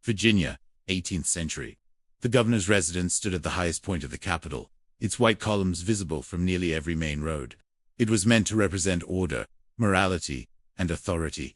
Virginia, 18th century. The governor's residence stood at the highest point of the capital, its white columns visible from nearly every main road. It was meant to represent order, morality, and authority.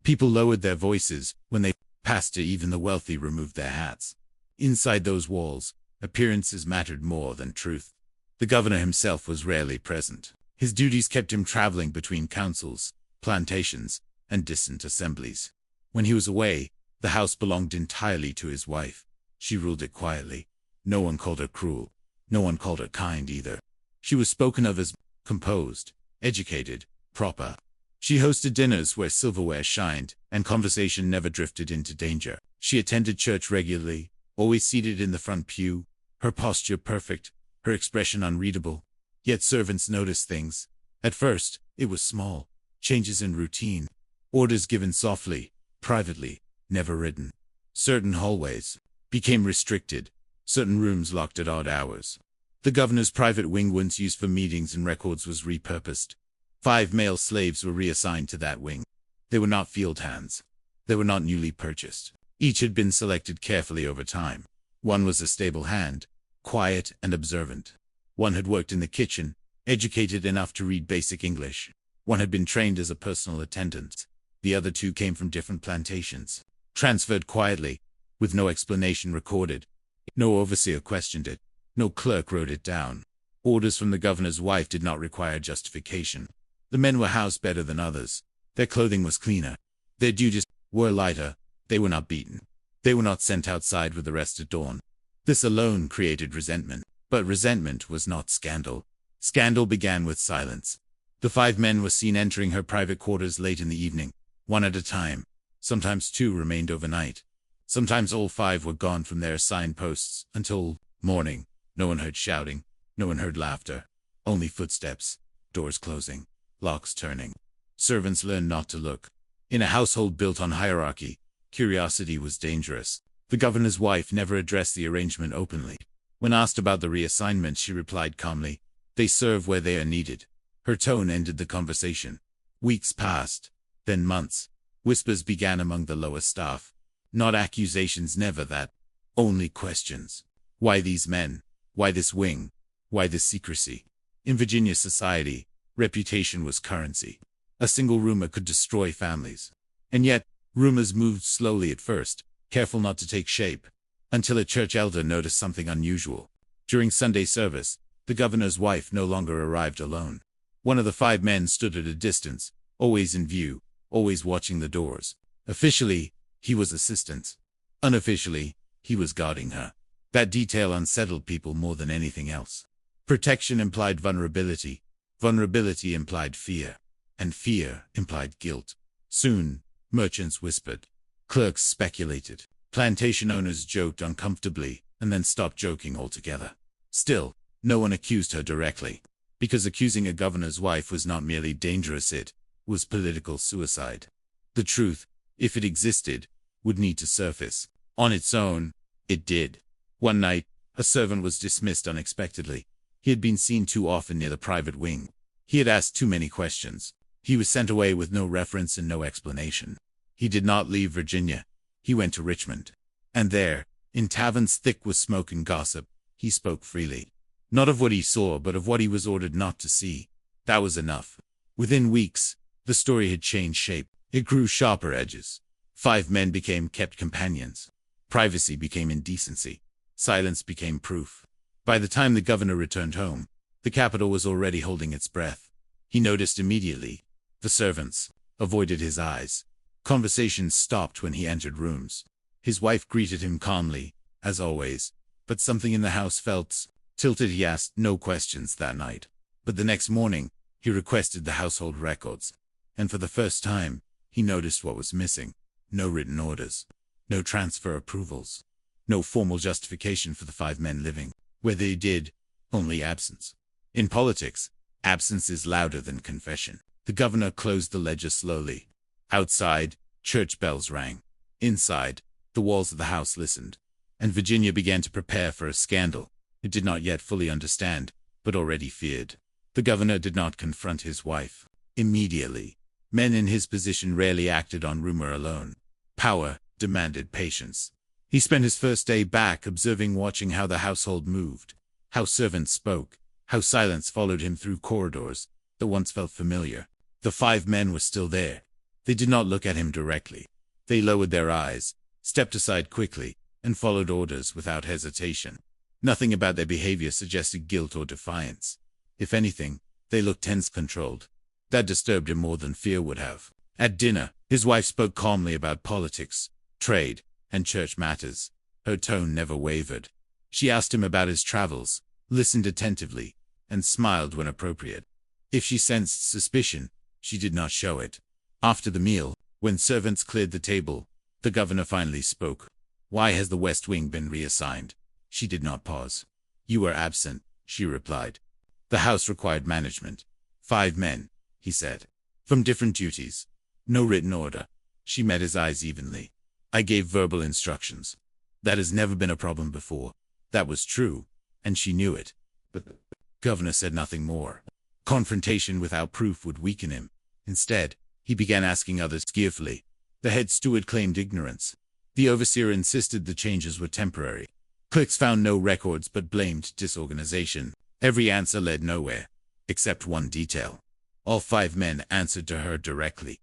People lowered their voices when they passed it, even the wealthy removed their hats. Inside those walls, appearances mattered more than truth. The governor himself was rarely present. His duties kept him traveling between councils, plantations, and distant assemblies. When he was away, the house belonged entirely to his wife. She ruled it quietly. No one called her cruel. No one called her kind either. She was spoken of as composed, educated, proper. She hosted dinners where silverware shined, and conversation never drifted into danger. She attended church regularly, always seated in the front pew, her posture perfect, her expression unreadable. Yet servants noticed things. At first, it was small. Changes in routine. Orders given softly, privately, never written. Certain hallways became restricted. Certain rooms locked at odd hours. The governor's private wing, once used for meetings and records, was repurposed. 5 male slaves were reassigned to that wing. They were not field hands. They were not newly purchased. Each had been selected carefully over time. One was a stable hand, quiet and observant. One had worked in the kitchen, educated enough to read basic English. One had been trained as a personal attendant. The other 2 came from different plantations, transferred quietly, with no explanation recorded. No overseer questioned it. No clerk wrote it down. Orders from the governor's wife did not require justification. The men were housed better than others. Their clothing was cleaner. Their duties were lighter. They were not beaten. They were not sent outside with the rest at dawn. This alone created resentment. But resentment was not scandal. Scandal began with silence. The 5 men were seen entering her private quarters late in the evening, one at a time. Sometimes 2 remained overnight. Sometimes all 5 were gone from their assigned posts until morning. No one heard shouting. No one heard laughter. Only footsteps, doors closing, locks turning. Servants learned not to look. In a household built on hierarchy, curiosity was dangerous. The governor's wife never addressed the arrangement openly. When asked about the reassignment, she replied calmly, "They serve where they are needed." Her tone ended the conversation. Weeks passed, then months. Whispers began among the lower staff. Not accusations, never that. Only questions. Why these men? Why this wing? Why this secrecy? In Virginia society, reputation was currency. A single rumor could destroy families. And yet, rumors moved slowly at first, careful not to take shape, until a church elder noticed something unusual. During Sunday service, the governor's wife no longer arrived alone. One of the 5 men stood at a distance, always in view, always watching the doors. Officially, he was assistant. Unofficially, he was guarding her. That detail unsettled people more than anything else. Protection implied vulnerability. Vulnerability implied fear. And fear implied guilt. Soon, merchants whispered. Clerks speculated. Plantation owners joked uncomfortably, and then stopped joking altogether. Still, no one accused her directly. Because accusing a governor's wife was not merely dangerous, it was political suicide. The truth, if it existed, would need to surface. On its own, it did. One night, a servant was dismissed unexpectedly. He had been seen too often near the private wing. He had asked too many questions. He was sent away with no reference and no explanation. He did not leave Virginia. He went to Richmond. And there, in taverns thick with smoke and gossip, he spoke freely. Not of what he saw, but of what he was ordered not to see. That was enough. Within weeks, the story had changed shape. It grew sharper edges. 5 men became kept companions. Privacy became indecency. Silence became proof. By the time the governor returned home, the capital was already holding its breath. He noticed immediately. The servants avoided his eyes. Conversations stopped when he entered rooms. His wife greeted him calmly, as always, but something in the house felt tilted. He asked no questions that night. But the next morning, he requested the household records. And for the first time, he noticed what was missing. No written orders. No transfer approvals. No formal justification for the 5 men living where they did. Only absence. In politics, absence is louder than confession. The governor closed the ledger slowly. Outside, church bells rang. Inside, the walls of the house listened. And Virginia began to prepare for a scandal. It did not yet fully understand, but already feared. The governor did not confront his wife immediately. Men in his position rarely acted on rumor alone. Power demanded patience. He spent his first day back observing, watching how the household moved, how servants spoke, how silence followed him through corridors that once felt familiar. The 5 men were still there. They did not look at him directly. They lowered their eyes, stepped aside quickly, and followed orders without hesitation. Nothing about their behavior suggested guilt or defiance. If anything, they looked tense, controlled. That disturbed him more than fear would have. At dinner, his wife spoke calmly about politics, trade, and church matters. Her tone never wavered. She asked him about his travels, listened attentively, and smiled when appropriate. If she sensed suspicion, she did not show it. After the meal, when servants cleared the table, the governor finally spoke. "Why has the West Wing been reassigned?" She did not pause. "You were absent," she replied. "The house required management. 5 men," he said, "from different duties. No written order." She met his eyes evenly. "I gave verbal instructions. That has never been a problem before." That was true, and she knew it. But the governor said nothing more. Confrontation without proof would weaken him. Instead, he began asking others fearfully. The head steward claimed ignorance. The overseer insisted the changes were temporary. Clerks found no records but blamed disorganization. Every answer led nowhere, except one detail. All 5 men answered to her directly.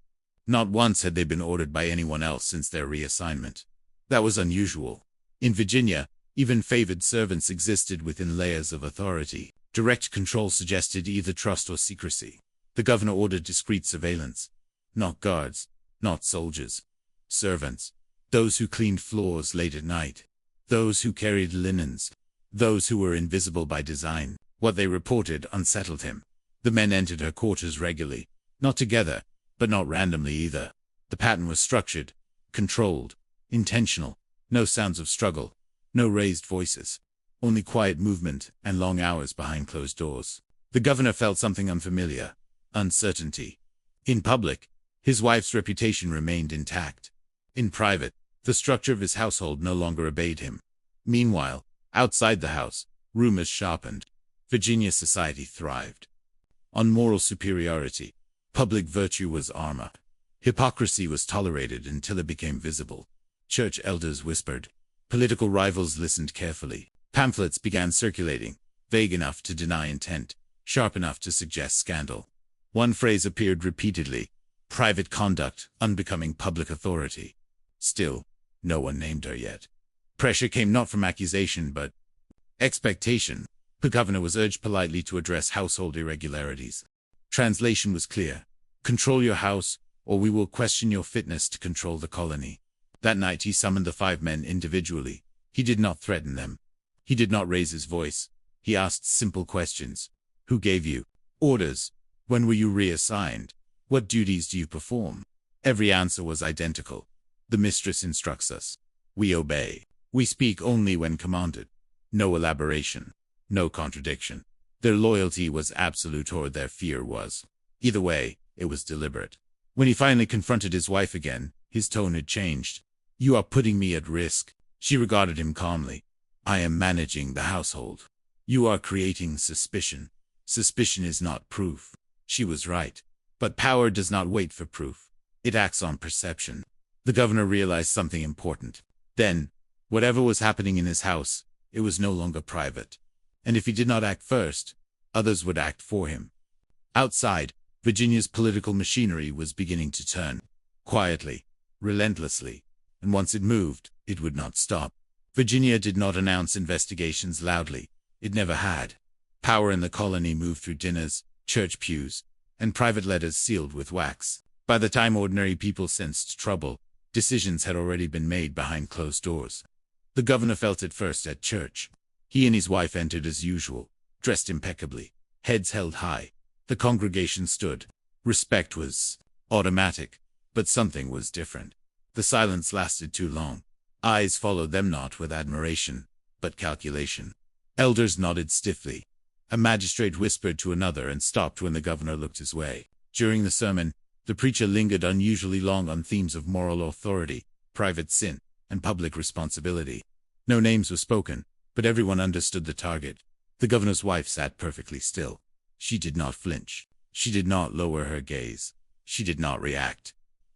Not once had they been ordered by anyone else since their reassignment. That was unusual. In Virginia, even favored servants existed within layers of authority. Direct control suggested either trust or secrecy. The governor ordered discreet surveillance. Not guards, not soldiers. Servants. Those who cleaned floors late at night. Those who carried linens. Those who were invisible by design. What they reported unsettled him. The men entered her quarters regularly. Not together, but not randomly either. The pattern was structured, controlled, intentional. No sounds of struggle. No raised voices. Only quiet movement and long hours behind closed doors. The governor felt something unfamiliar. Uncertainty. In public, his wife's reputation remained intact. In private, the structure of his household no longer obeyed him. Meanwhile, outside the house, rumors sharpened. Virginia society thrived on moral superiority. Public virtue was armor. Hypocrisy was tolerated until it became visible. Church elders whispered. Political rivals listened carefully. Pamphlets began circulating, vague enough to deny intent, sharp enough to suggest scandal. One phrase appeared repeatedly: private conduct, unbecoming public authority. Still, no one named her yet. Pressure came not from accusation but expectation. The governor was urged politely to address household irregularities. Translation was clear. Control your house, or we will question your fitness to control the colony. That night he summoned the 5 men individually. He did not threaten them. He did not raise his voice. He asked simple questions. Who gave you orders? When were you reassigned? What duties do you perform? Every answer was identical. The mistress instructs us. We obey. We speak only when commanded. No elaboration. No contradiction. Their loyalty was absolute or their fear was. Either way, it was deliberate. When he finally confronted his wife again, his tone had changed. You are putting me at risk. She regarded him calmly. I am managing the household. You are creating suspicion. Suspicion is not proof. She was right. But power does not wait for proof. It acts on perception. The governor realized something important. Then, whatever was happening in his house, it was no longer private. And if he did not act first, others would act for him. Outside, Virginia's political machinery was beginning to turn. Quietly, relentlessly. And once it moved, it would not stop. Virginia did not announce investigations loudly. It never had. Power in the colony moved through dinners, church pews, and private letters sealed with wax. By the time ordinary people sensed trouble, decisions had already been made behind closed doors. The governor felt it first at church. He and his wife entered as usual, dressed impeccably, heads held high. The congregation stood. Respect was automatic, but something was different. The silence lasted too long. Eyes followed them not with admiration, but calculation. Elders nodded stiffly. A magistrate whispered to another and stopped when the governor looked his way. During the sermon, the preacher lingered unusually long on themes of moral authority, private sin, and public responsibility. No names were spoken, but everyone understood the target. The governor's wife sat perfectly still. She did not flinch. She did not lower her gaze. She did not react.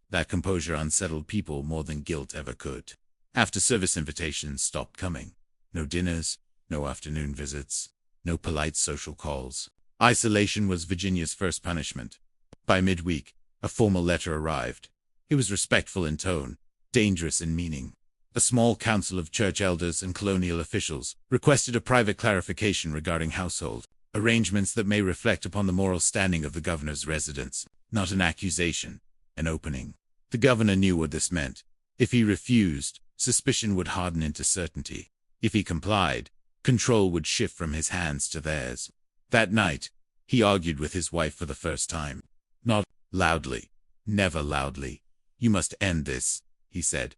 That composure unsettled people more than guilt ever could. After-service invitations stopped coming. No dinners, no afternoon visits, no polite social calls. Isolation was Virginia's first punishment. By midweek, a formal letter arrived. It was respectful in tone, dangerous in meaning. A small council of church elders and colonial officials requested a private clarification regarding household arrangements that may reflect upon the moral standing of the governor's residence, not an accusation, an opening. The governor knew what this meant. If he refused, suspicion would harden into certainty. If he complied, control would shift from his hands to theirs. That night, he argued with his wife for the first time. Not loudly, never loudly. "You must end this," he said.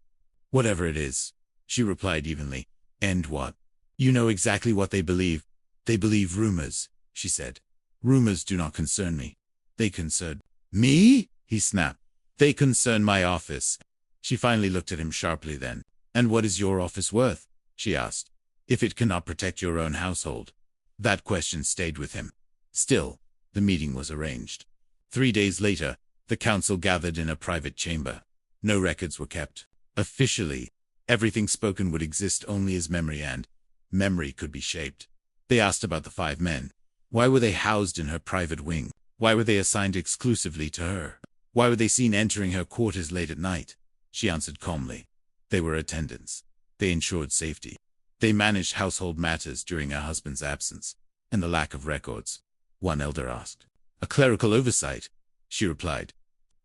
"Whatever it is," she replied evenly. "End what?" "You know exactly what they believe." "They believe rumors," she said. "Rumors do not concern me." "They concern me?" he snapped. "They concern my office." She finally looked at him sharply then. "And what is your office worth?" she asked. "If it cannot protect your own household." That question stayed with him. Still, the meeting was arranged. 3 days later, the council gathered in a private chamber. No records were kept. Officially, everything spoken would exist only as memory, and memory could be shaped. They asked about the 5 men. Why were they housed in her private wing? Why were they assigned exclusively to her? Why were they seen entering her quarters late at night? She answered calmly. They were attendants. They ensured safety. They managed household matters during her husband's absence. And the lack of records? One elder asked. "A clerical oversight," she replied.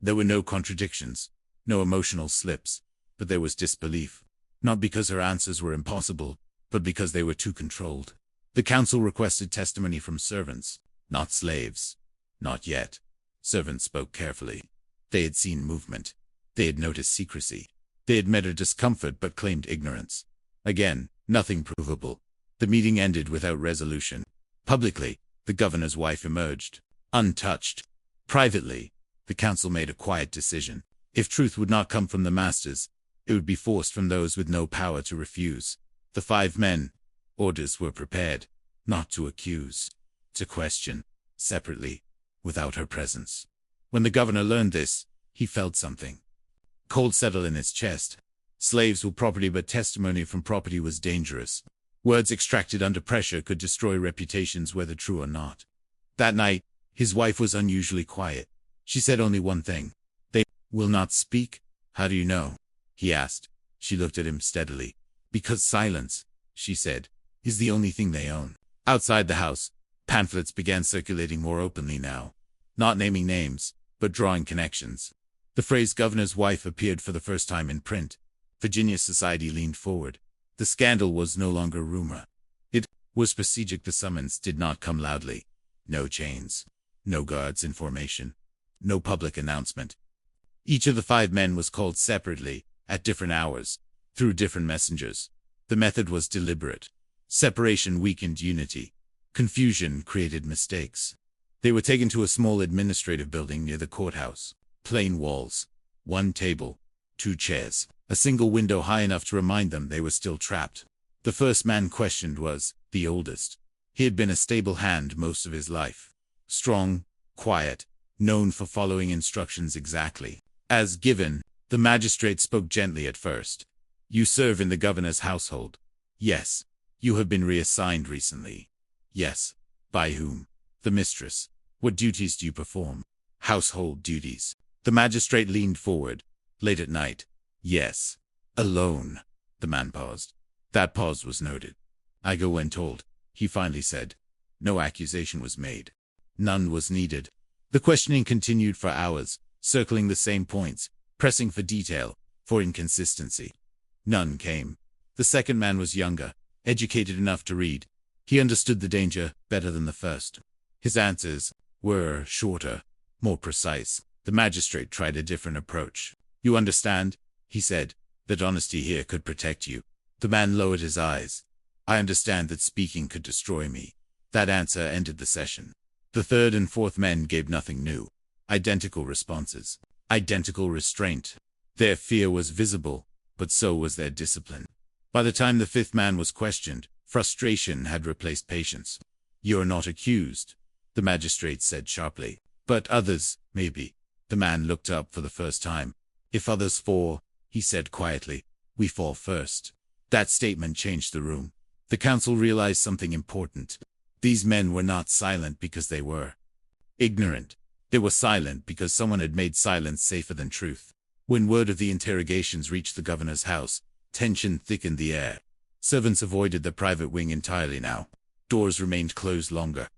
There were no contradictions, no emotional slips, but there was disbelief. Not because her answers were impossible, but because they were too controlled. The council requested testimony from servants, not slaves. Not yet. Servants spoke carefully. They had seen movement. They had noticed secrecy. They admitted discomfort but claimed ignorance. Again, nothing provable. The meeting ended without resolution. Publicly, the governor's wife emerged, untouched. Privately, the council made a quiet decision. If truth would not come from the masters, it would be forced from those with no power to refuse. The 5 men, orders were prepared, not to accuse, to question, separately, without her presence. When the governor learned this, he felt something. Cold settled in his chest. Slaves were property, but testimony from property was dangerous. Words extracted under pressure could destroy reputations, whether true or not. That night, his wife was unusually quiet. She said only one thing. "They will not speak?" "How do you know?" he asked. She looked at him steadily. "Because silence," she said, "is the only thing they own." Outside the house, pamphlets began circulating more openly now. Not naming names, but drawing connections. The phrase "governor's wife" appeared for the first time in print. Virginia society leaned forward. The scandal was no longer rumor. It was procedure. The summons did not come loudly. No chains. No guards in formation. No public announcement. Each of the 5 men was called separately, at different hours, through different messengers. The method was deliberate. Separation weakened unity. Confusion created mistakes. They were taken to a small administrative building near the courthouse. Plain walls. 1 table. 2 chairs. A single window high enough to remind them they were still trapped. The first man questioned was the oldest. He had been a stable hand most of his life. Strong, quiet, known for following instructions exactly as given. The magistrate spoke gently at first. "You serve in the governor's household?" "Yes." "You have been reassigned recently?" "Yes." "By whom?" "The mistress." "What duties do you perform?" "Household duties." The magistrate leaned forward. "Late at night?" "Yes." "Alone?" The man paused. That pause was noted. "I go when told," he finally said. No accusation was made. None was needed. The questioning continued for hours, circling the same points, pressing for detail, for inconsistency. None came. The second man was younger, educated enough to read. He understood the danger better than the first. His answers were shorter, more precise. The magistrate tried a different approach. "You understand," he said, "that honesty here could protect you." The man lowered his eyes. "I understand that speaking could destroy me." That answer ended the session. The 3rd and 4th men gave nothing new. Identical responses. Identical restraint. Their fear was visible, but so was their discipline. By the time the 5th man was questioned, frustration had replaced patience. "You're not accused," the magistrate said sharply. "But others, maybe." The man looked up for the first time. "If others 4, he said quietly. We fall first. That statement changed the room. The council realized something important. These men were not silent because they were ignorant. They were silent because someone had made silence safer than truth. When word of the interrogations reached the governor's house, tension thickened the air. Servants avoided the private wing entirely now. Doors remained closed longer.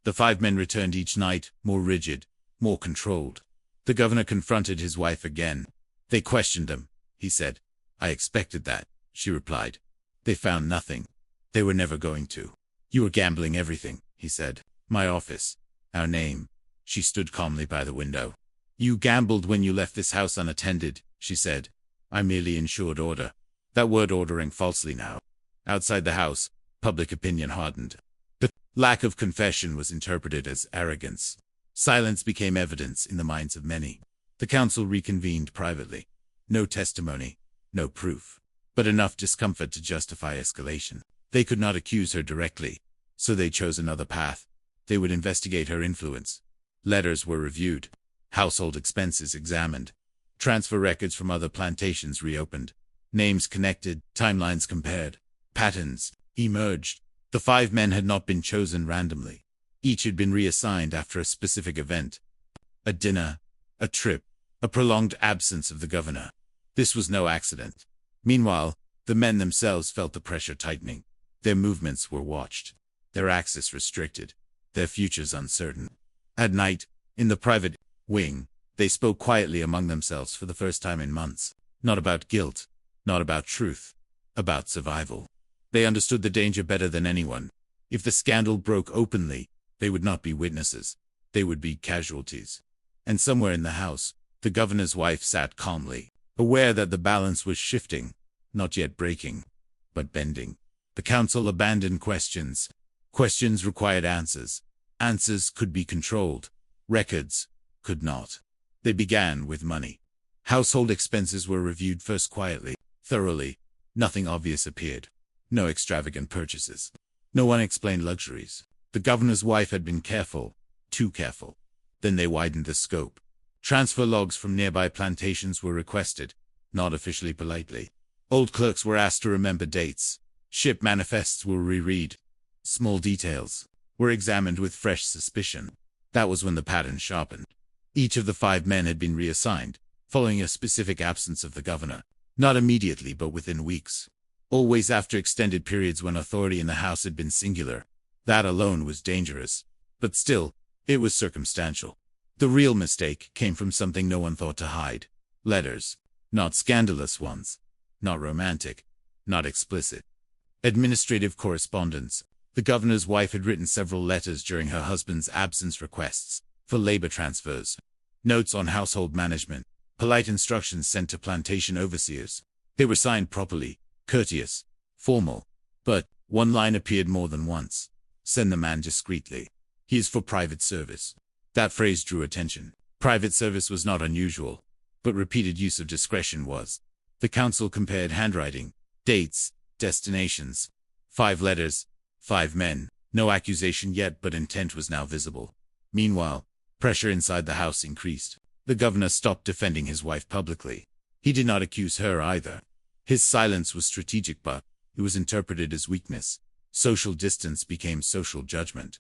The 5 men returned each night, more rigid, more controlled. The governor confronted his wife again. They questioned him, he said. I expected that, she replied. They found nothing. They were never going to. You were gambling everything, he said. My office. Our name. She stood calmly by the window. You gambled when you left this house unattended, she said. I merely ensured order. That word ordering falsely now. Outside the house, public opinion hardened. The lack of confession was interpreted as arrogance. Silence became evidence in the minds of many. The council reconvened privately. No testimony, no proof, but enough discomfort to justify escalation. They could not accuse her directly, so they chose another path. They would investigate her influence. Letters were reviewed. Household expenses examined. Transfer records from other plantations reopened. Names connected, timelines compared. Patterns emerged. The 5 men had not been chosen randomly. Each had been reassigned after a specific event. A dinner, a trip, a prolonged absence of the governor. This was no accident. Meanwhile, the men themselves felt the pressure tightening. Their movements were watched. Their access restricted. Their futures uncertain. At night, in the private wing, they spoke quietly among themselves for the first time in months. Not about guilt, not about truth, about survival. They understood the danger better than anyone. If the scandal broke openly, they would not be witnesses. They would be casualties. And somewhere in the house, the governor's wife sat calmly, aware that the balance was shifting, not yet breaking, but bending. The council abandoned questions. Questions required answers. Answers could be controlled. Records could not. They began with money. Household expenses were reviewed first quietly, thoroughly. Nothing obvious appeared. No extravagant purchases. No unexplained luxuries. The governor's wife had been careful, too careful. Then they widened the scope. Transfer logs from nearby plantations were requested, not officially politely. Old clerks were asked to remember dates. Ship manifests were reread. Small details were examined with fresh suspicion. That was when the pattern sharpened. Each of the 5 men had been reassigned, following a specific absence of the governor. Not immediately, but within weeks. Always after extended periods when authority in the house had been singular. That alone was dangerous. But still, it was circumstantial. The real mistake came from something no one thought to hide. Letters. Not scandalous ones. Not romantic. Not explicit. Administrative correspondence. The governor's wife had written several letters during her husband's absence, requests for labor transfers, notes on household management, polite instructions sent to plantation overseers. They were signed properly, courteous, formal, but one line appeared more than once. Send the man discreetly. He is for private service. That phrase drew attention. Private service was not unusual, but repeated use of discretion was. The council compared handwriting, dates, destinations. 5 letters, 5 men. No accusation yet, but intent was now visible. Meanwhile, pressure inside the house increased. The governor stopped defending his wife publicly. He did not accuse her either. His silence was strategic, but it was interpreted as weakness. Social distance became social judgment.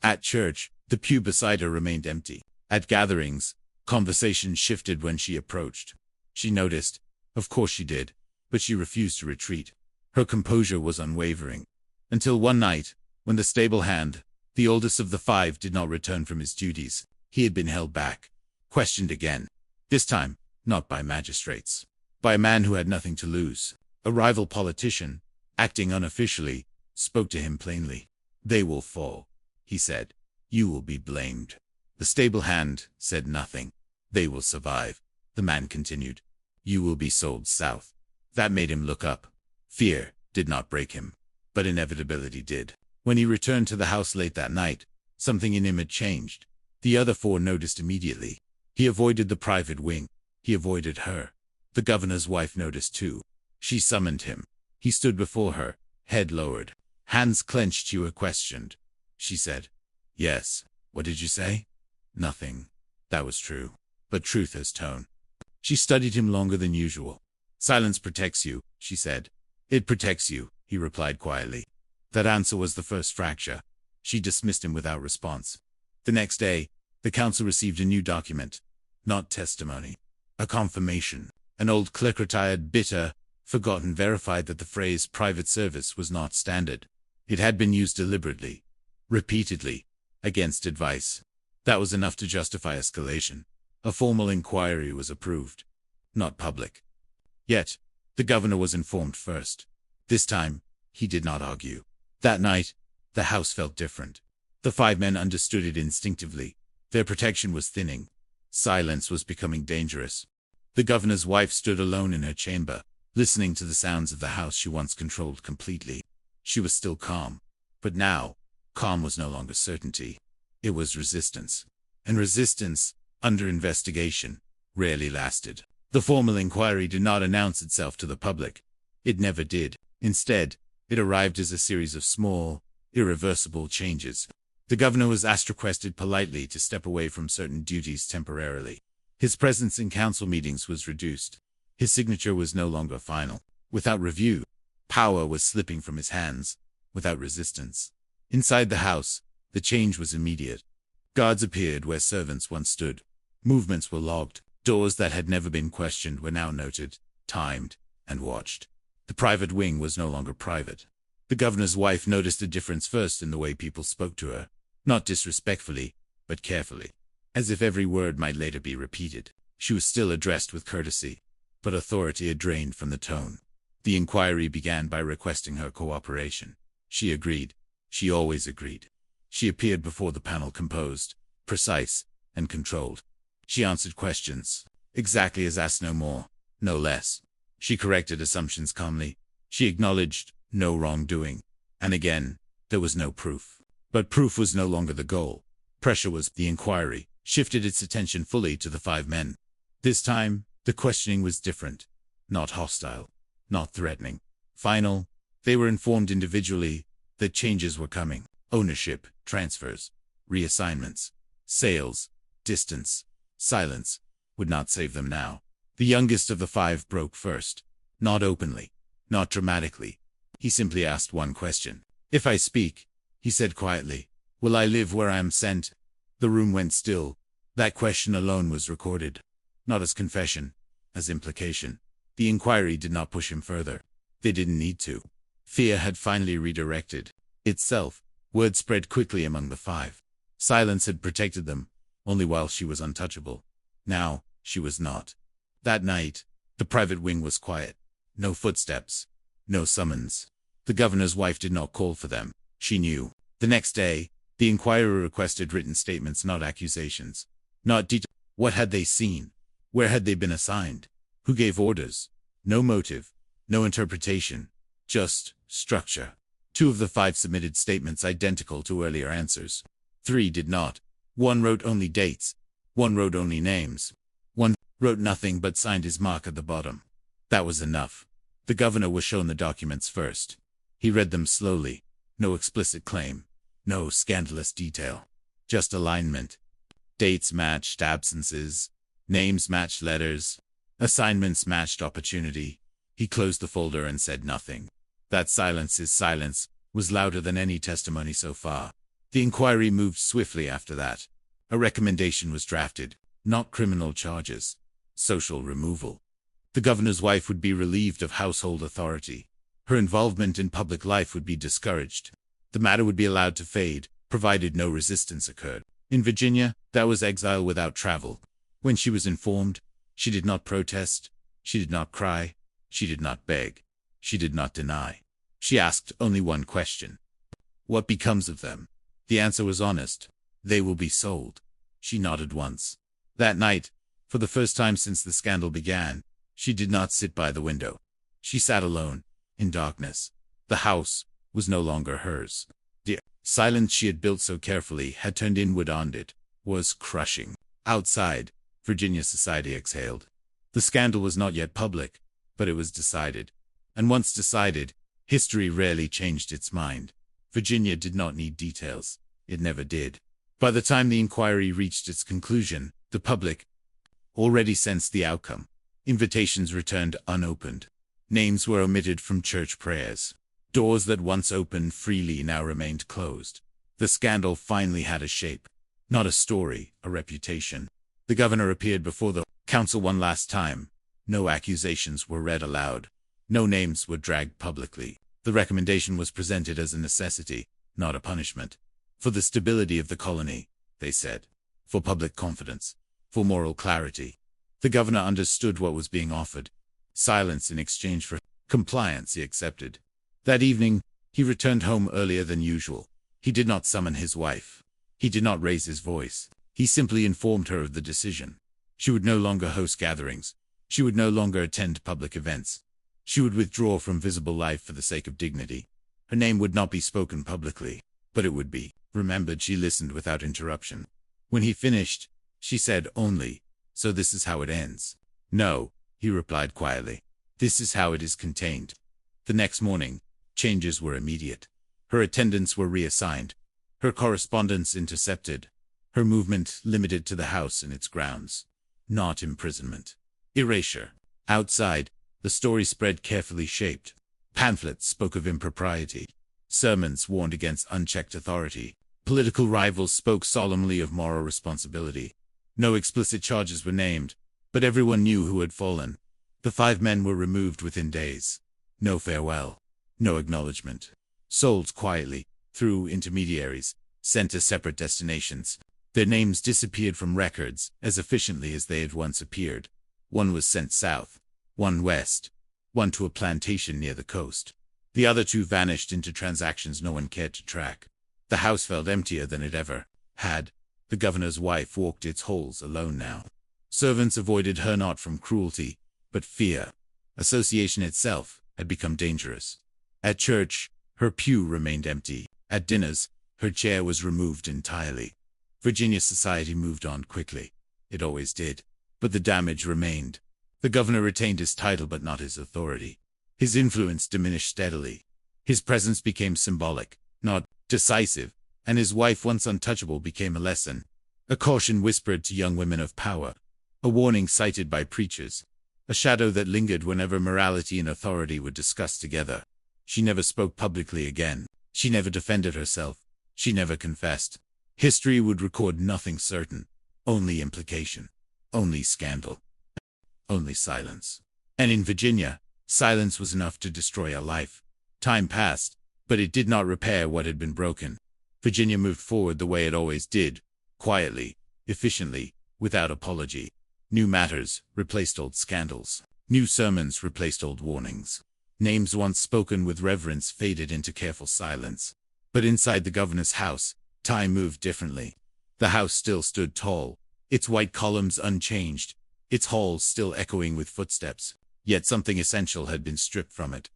At church, the pew beside her remained empty. At gatherings, conversation shifted when she approached. She noticed. Of course she did. But she refused to retreat. Her composure was unwavering. Until one night, when the stable hand, the oldest of the 5, did not return from his duties. He had been held back. Questioned again. This time, not by magistrates. By a man who had nothing to lose. A rival politician, acting unofficially, spoke to him plainly. They will fall, he said. You will be blamed. The stable hand said nothing. They will survive. The man continued. You will be sold south. That made him look up. Fear did not break him, but inevitability did. When he returned to the house late that night, something in him had changed. The other 4 noticed immediately. He avoided the private wing. He avoided her. The governor's wife noticed too. She summoned him. He stood before her, head lowered. Hands clenched. You were questioned. She said. Yes. What did you say? Nothing. That was true. But truth has tone. She studied him longer than usual. Silence protects you, she said. It protects you, he replied quietly. That answer was the first fracture. She dismissed him without response. The next day, the council received a new document. Not testimony. A confirmation. An old clerk, retired, bitter, forgotten, verified that the phrase private service was not standard. It had been used deliberately, repeatedly, against advice. That was enough to justify escalation. A formal inquiry was approved. Not public. Yet, the governor was informed first. This time, he did not argue. That night, the house felt different. The 5 men understood it instinctively. Their protection was thinning. Silence was becoming dangerous. The governor's wife stood alone in her chamber, listening to the sounds of the house she once controlled completely. She was still calm. But now, calm was no longer certainty. It was resistance. And resistance, under investigation, rarely lasted. The formal inquiry did not announce itself to the public. It never did. Instead, it arrived as a series of small, irreversible changes. The governor was requested politely to step away from certain duties temporarily. His presence in council meetings was reduced. His signature was no longer final. Without review, power was slipping from his hands, without resistance. Inside the house, the change was immediate. Guards appeared where servants once stood. Movements were logged. Doors that had never been questioned were now noted, timed, and watched. The private wing was no longer private. The governor's wife noticed a difference first in the way people spoke to her, not disrespectfully, but carefully, as if every word might later be repeated. She was still addressed with courtesy, but authority had drained from the tone. The inquiry began by requesting her cooperation. She agreed. She always agreed. She appeared before the panel composed, precise, and controlled. She answered questions, exactly as asked, no more, no less. She corrected assumptions calmly. She acknowledged no wrongdoing. And again, there was no proof. But proof was no longer the goal. Pressure was. The inquiry shifted its attention fully to the 5 men. This time, the questioning was different. Not hostile. Not threatening. Final. They were informed individually that changes were coming. Ownership, transfers, reassignments, sales, distance, silence would not save them now. The youngest of the 5 broke first. Not openly. Not dramatically. He simply asked one question. If I speak, he said quietly, will I live where I am sent? The room went still. That question alone was recorded. Not as confession, as implication. The inquiry did not push him further. They didn't need to. Fear had finally redirected itself. Word spread quickly among the 5. Silence had protected them, only while she was untouchable. Now, she was not. That night, the private wing was quiet. No footsteps. No summons. The governor's wife did not call for them. She knew. The next day, the inquirer requested written statements, not accusations. Not detail. What had they seen? Where had they been assigned? Who gave orders? No motive. No interpretation. Just structure. 2 of the 5 submitted statements identical to earlier answers. 3 did not. 1 wrote only dates. 1 wrote only names. 1 wrote nothing but signed his mark at the bottom. That was enough. The governor was shown the documents first. He read them slowly. No explicit claim. No scandalous detail. Just alignment. Dates matched absences. Names matched letters. Assignments matched opportunity. He closed the folder and said nothing. That silence, his silence, was louder than any testimony so far. The inquiry moved swiftly after that. A recommendation was drafted. Not criminal charges. Social removal. The governor's wife would be relieved of household authority. Her involvement in public life would be discouraged. The matter would be allowed to fade, provided no resistance occurred. In Virginia, that was exile without travel. When she was informed, she did not protest. She did not cry. She did not beg. She did not deny. She asked only one question. What becomes of them? The answer was honest. They will be sold. She nodded once. That night, for the first time since the scandal began, she did not sit by the window. She sat alone, in darkness. The house was no longer hers. The silence she had built so carefully had turned inward on it, was crushing. Outside, Virginia society exhaled. The scandal was not yet public, but it was decided. And once decided, history rarely changed its mind. Virginia did not need details. It never did. By the time the inquiry reached its conclusion, the public already sensed the outcome. Invitations returned unopened. Names were omitted from church prayers. Doors that once opened freely now remained closed. The scandal finally had a shape. Not a story, a reputation. The governor appeared before the council one last time. No accusations were read aloud. No names were dragged publicly. The recommendation was presented as a necessity, not a punishment. For the stability of the colony, they said. For public confidence. For moral clarity. The governor understood what was being offered. Silence in exchange for compliance he accepted. That evening, he returned home earlier than usual. He did not summon his wife. He did not raise his voice. He simply informed her of the decision. She would no longer host gatherings. She would no longer attend public events. She would withdraw from visible life for the sake of dignity. Her name would not be spoken publicly, but it would be remembered. She listened without interruption. When he finished, she said only, "So this is how it ends." "No," he replied quietly. "This is how it is contained." The next morning, changes were immediate. Her attendants were reassigned. Her correspondence intercepted. Her movement limited to the house and its grounds. Not imprisonment. Erasure. Outside, the story spread carefully shaped. Pamphlets spoke of impropriety. Sermons warned against unchecked authority. Political rivals spoke solemnly of moral responsibility. No explicit charges were named, but everyone knew who had fallen. The 5 men were removed within days. No farewell. No acknowledgement. Sold quietly, through intermediaries, sent to separate destinations. Their names disappeared from records as efficiently as they had once appeared. One was sent south, one west, one to a plantation near the coast. The other 2 vanished into transactions no one cared to track. The house felt emptier than it ever had. The governor's wife walked its halls alone now. Servants avoided her not from cruelty, but fear. Association itself had become dangerous. At church, her pew remained empty. At dinners, her chair was removed entirely. Virginia society moved on quickly. It always did. But the damage remained. The governor retained his title but not his authority. His influence diminished steadily. His presence became symbolic, not decisive, and his wife, once untouchable, became a lesson. A caution whispered to young women of power. A warning cited by preachers. A shadow that lingered whenever morality and authority were discussed together. She never spoke publicly again. She never defended herself. She never confessed. History would record nothing certain. Only implication. Only scandal. Only silence. And in Virginia, silence was enough to destroy a life. Time passed, but it did not repair what had been broken. Virginia moved forward the way it always did, quietly, efficiently, without apology. New matters replaced old scandals. New sermons replaced old warnings. Names once spoken with reverence faded into careful silence. But inside the governor's house, time moved differently. The house still stood tall, its white columns unchanged, its halls still echoing with footsteps, yet something essential had been stripped from it.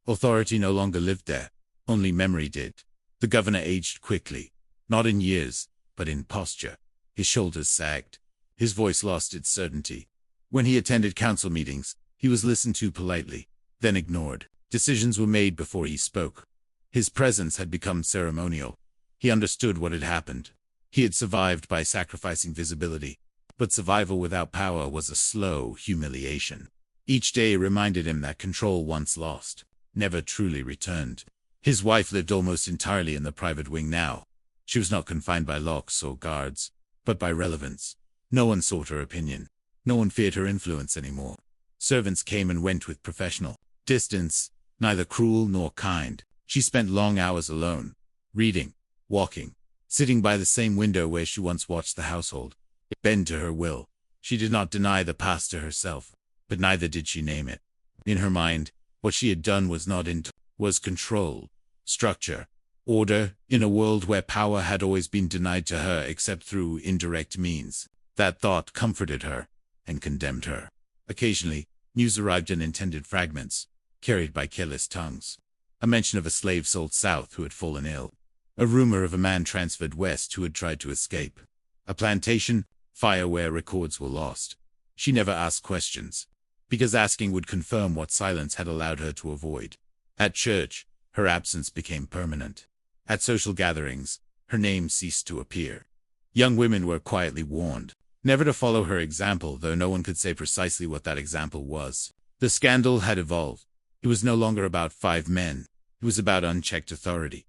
Authority no longer lived there, only memory did. The governor aged quickly, not in years, but in posture. His shoulders sagged. His voice lost its certainty. When he attended council meetings, he was listened to politely, then ignored. Decisions were made before he spoke. His presence had become ceremonial. He understood what had happened. He had survived by sacrificing visibility. But survival without power was a slow humiliation. Each day reminded him that control once lost never truly returned. His wife lived almost entirely in the private wing now. She was not confined by locks or guards, but by relevance. No one sought her opinion. No one feared her influence anymore. Servants came and went with professional distance, neither cruel nor kind. She spent long hours alone, reading, walking, sitting by the same window where she once watched the household. Bend to her will. She did not deny the past to herself, but neither did she name it. In her mind, what she had done was control, structure, order, in a world where power had always been denied to her except through indirect means. That thought comforted her and condemned her. Occasionally, news arrived in intended fragments, carried by careless tongues. A mention of a slave sold south who had fallen ill. A rumor of a man transferred west who had tried to escape. A plantation fire where records were lost. She never asked questions, because asking would confirm what silence had allowed her to avoid. At church, her absence became permanent. At social gatherings, her name ceased to appear. Young women were quietly warned, never to follow her example, though no one could say precisely what that example was. The scandal had evolved. It was no longer about 5 men. It was about unchecked authority.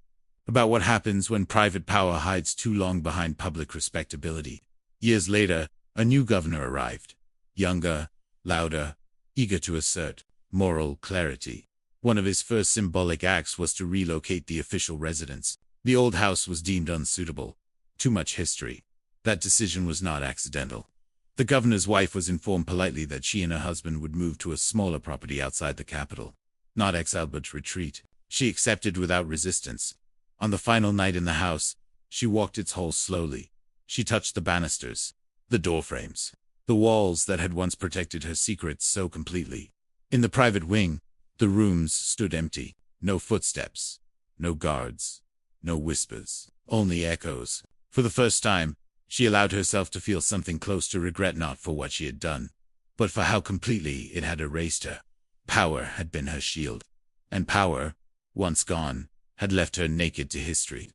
About what happens when private power hides too long behind public respectability. Years later, a new governor arrived. Younger, louder, eager to assert moral clarity. One of his first symbolic acts was to relocate the official residence. The old house was deemed unsuitable. Too much history. That decision was not accidental. The governor's wife was informed politely that she and her husband would move to a smaller property outside the capital. Not exile but retreat. She accepted without resistance. On the final night in the house, she walked its halls slowly. She touched the banisters, the doorframes, the walls that had once protected her secrets so completely. In the private wing, the rooms stood empty. No footsteps, no guards, no whispers, only echoes. For the first time, she allowed herself to feel something close to regret, not for what she had done, but for how completely it had erased her. Power had been her shield, and power, once gone, had left her naked to history.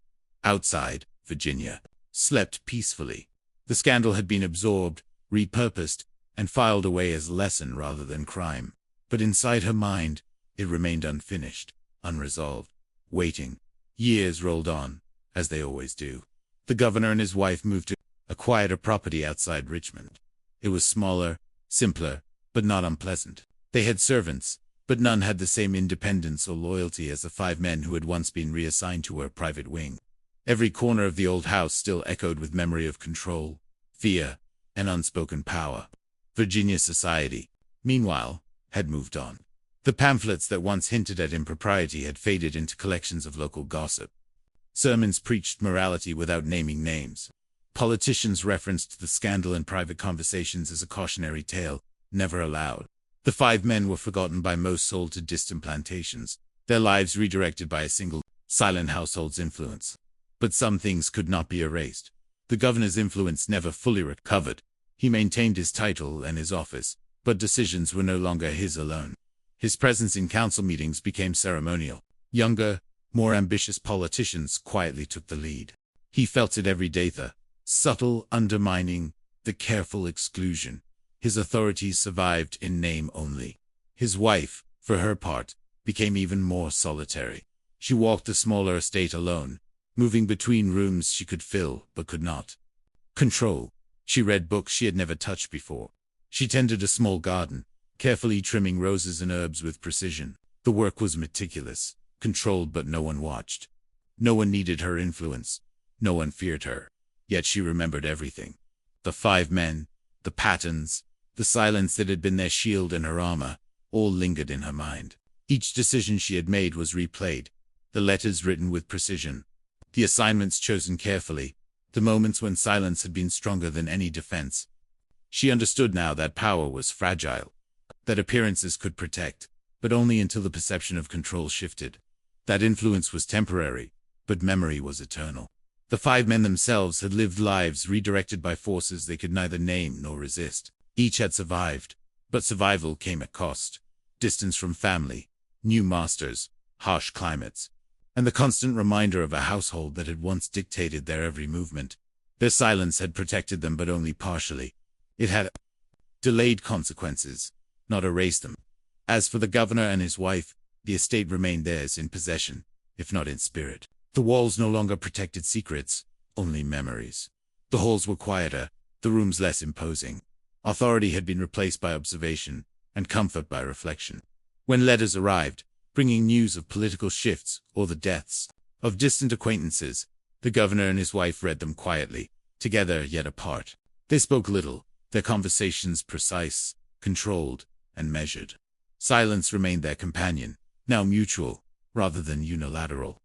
Outside, Virginia slept peacefully. The scandal had been absorbed, repurposed, and filed away as lesson rather than crime. But inside her mind, it remained unfinished, unresolved, waiting. Years rolled on, as they always do. The governor and his wife moved to a quieter property outside Richmond. It was smaller, simpler, but not unpleasant. They had servants, but none had the same independence or loyalty as the 5 men who had once been reassigned to her private wing. Every corner of the old house still echoed with memory of control, fear, and unspoken power. Virginia society, meanwhile, had moved on. The pamphlets that once hinted at impropriety had faded into collections of local gossip. Sermons preached morality without naming names. Politicians referenced the scandal in private conversations as a cautionary tale, never allowed. The 5 men were forgotten by most, sold to distant plantations, their lives redirected by a single, silent household's influence. But some things could not be erased. The governor's influence never fully recovered. He maintained his title and his office, but decisions were no longer his alone. His presence in council meetings became ceremonial. Younger, more ambitious politicians quietly took the lead. He felt it every day, the subtle undermining, the careful exclusion. His authority survived in name only. His wife, for her part, became even more solitary. She walked the smaller estate alone, moving between rooms she could fill but could not control. She read books she had never touched before. She tended a small garden, carefully trimming roses and herbs with precision. The work was meticulous, controlled, but no one watched. No one needed her influence. No one feared her. Yet she remembered everything. The 5 men, the patterns, the silence that had been their shield and her armor, all lingered in her mind. Each decision she had made was replayed, the letters written with precision, the assignments chosen carefully, the moments when silence had been stronger than any defense. She understood now that power was fragile, that appearances could protect, but only until the perception of control shifted. That influence was temporary, but memory was eternal. The 5 men themselves had lived lives redirected by forces they could neither name nor resist. Each had survived, but survival came at cost. Distance from family, new masters, harsh climates, and the constant reminder of a household that had once dictated their every movement. Their silence had protected them, but only partially. It had delayed consequences, not erased them. As for the governor and his wife, the estate remained theirs in possession, if not in spirit. The walls no longer protected secrets, only memories. The halls were quieter, the rooms less imposing. Authority had been replaced by observation, and comfort by reflection. When letters arrived, bringing news of political shifts or the deaths of distant acquaintances, the governor and his wife read them quietly, together yet apart. They spoke little, their conversations precise, controlled, and measured. Silence remained their companion, now mutual, rather than unilateral.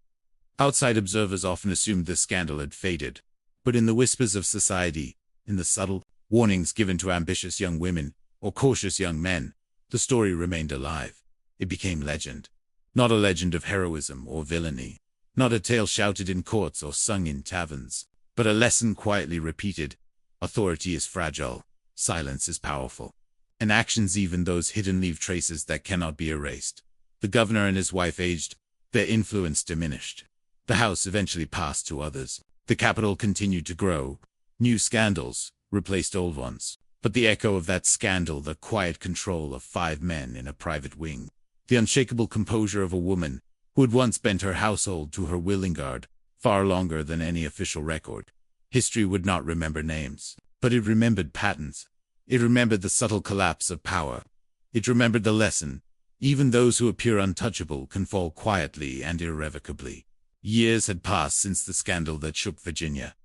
Outside observers often assumed the scandal had faded, but in the whispers of society, in the subtle warnings given to ambitious young women or cautious young men, the story remained alive. It became legend. Not a legend of heroism or villainy, not a tale shouted in courts or sung in taverns, but a lesson quietly repeated. Authority is fragile, silence is powerful, and actions, even those hidden, leave traces that cannot be erased. The governor and his wife aged, their influence diminished. The house eventually passed to others. The capital continued to grow. New scandals, replaced old ones. But the echo of that scandal, the quiet control of 5 men in a private wing, the unshakable composure of a woman who had once bent her household to her willing guard far longer than any official record. History would not remember names, but it remembered patterns. It remembered the subtle collapse of power. It remembered the lesson: even those who appear untouchable can fall quietly and irrevocably. Years had passed since the scandal that shook Virginia.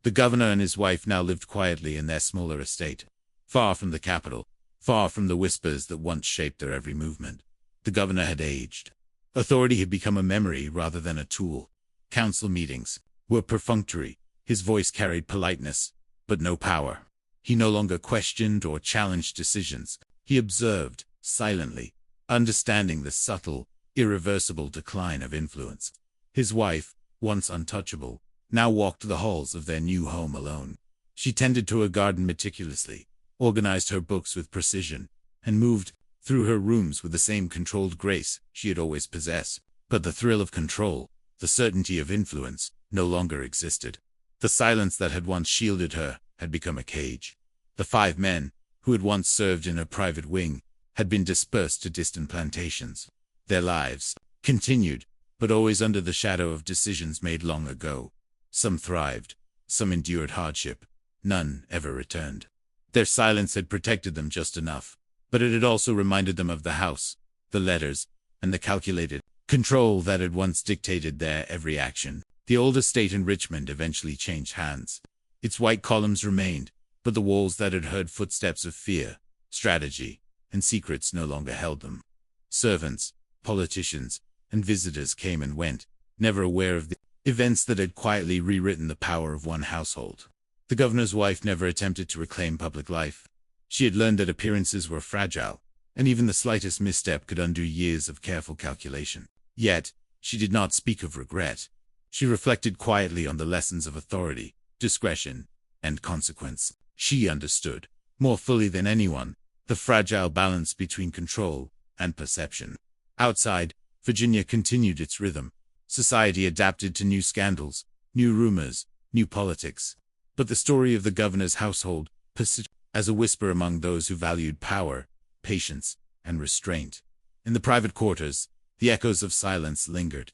The governor and his wife now lived quietly in their smaller estate, far from the capital, far from the whispers that once shaped their every movement. The governor had aged. Authority had become a memory rather than a tool. Council meetings were perfunctory. His voice carried politeness, but no power. He no longer questioned or challenged decisions. He observed, silently, understanding the subtle, irreversible decline of influence. His wife, once untouchable, now walked the halls of their new home alone. She tended to her garden meticulously, organized her books with precision, and moved through her rooms with the same controlled grace she had always possessed. But the thrill of control, the certainty of influence, no longer existed. The silence that had once shielded her had become a cage. The 5 men, who had once served in her private wing, had been dispersed to distant plantations. Their lives continued, but always under the shadow of decisions made long ago. Some thrived, some endured hardship. None ever returned. Their silence had protected them just enough, but it had also reminded them of the house, the letters, and the calculated control that had once dictated their every action. The old estate in Richmond eventually changed hands. Its white columns remained, but the walls that had heard footsteps of fear, strategy, and secrets no longer held them. Servants, politicians, and visitors came and went, never aware of the events that had quietly rewritten the power of one household. The governor's wife never attempted to reclaim public life. She had learned that appearances were fragile, and even the slightest misstep could undo years of careful calculation. Yet, she did not speak of regret. She reflected quietly on the lessons of authority, discretion, and consequence. She understood, more fully than anyone, the fragile balance between control and perception. Outside, Virginia continued its rhythm. Society adapted to new scandals, new rumors, new politics. But the story of the governor's household persisted as a whisper among those who valued power, patience, and restraint. In the private quarters, the echoes of silence lingered,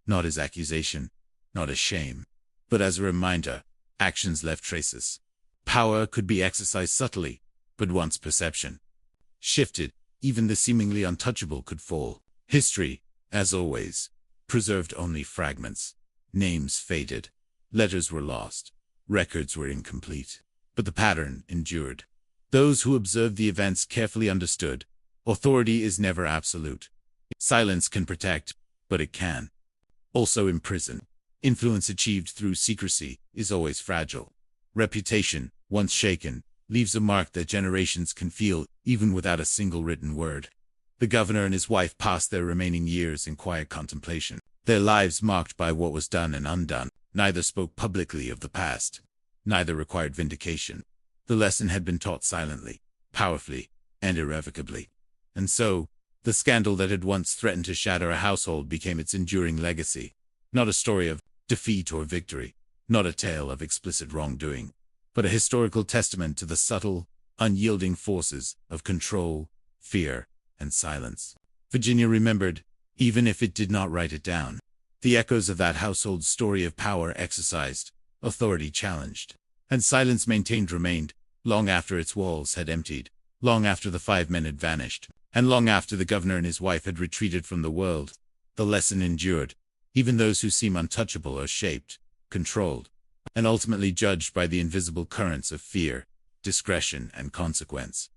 not as accusation, not as shame, but as a reminder. Actions left traces. Power could be exercised subtly, but once perception shifted, even the seemingly untouchable could fall. History, as always, preserved only fragments. Names faded, letters were lost, records were incomplete, but the pattern endured. Those who observed the events carefully understood, authority is never absolute. Silence can protect, but it can also imprison. Influence achieved through secrecy is always fragile. Reputation, once shaken, leaves a mark that generations can feel, even without a single written word. The governor and his wife passed their remaining years in quiet contemplation, their lives marked by what was done and undone. Neither spoke publicly of the past. Neither required vindication. The lesson had been taught silently, powerfully, and irrevocably. And so, the scandal that had once threatened to shatter a household became its enduring legacy. Not a story of defeat or victory, not a tale of explicit wrongdoing, but a historical testament to the subtle, unyielding forces of control, fear, and silence. Virginia remembered, even if it did not write it down, the echoes of that household's story of power exercised, authority challenged, and silence maintained remained, long after its walls had emptied, long after the 5 men had vanished, and long after the governor and his wife had retreated from the world. The lesson endured. Even those who seem untouchable are shaped, controlled, and ultimately judged by the invisible currents of fear, discretion, and consequence.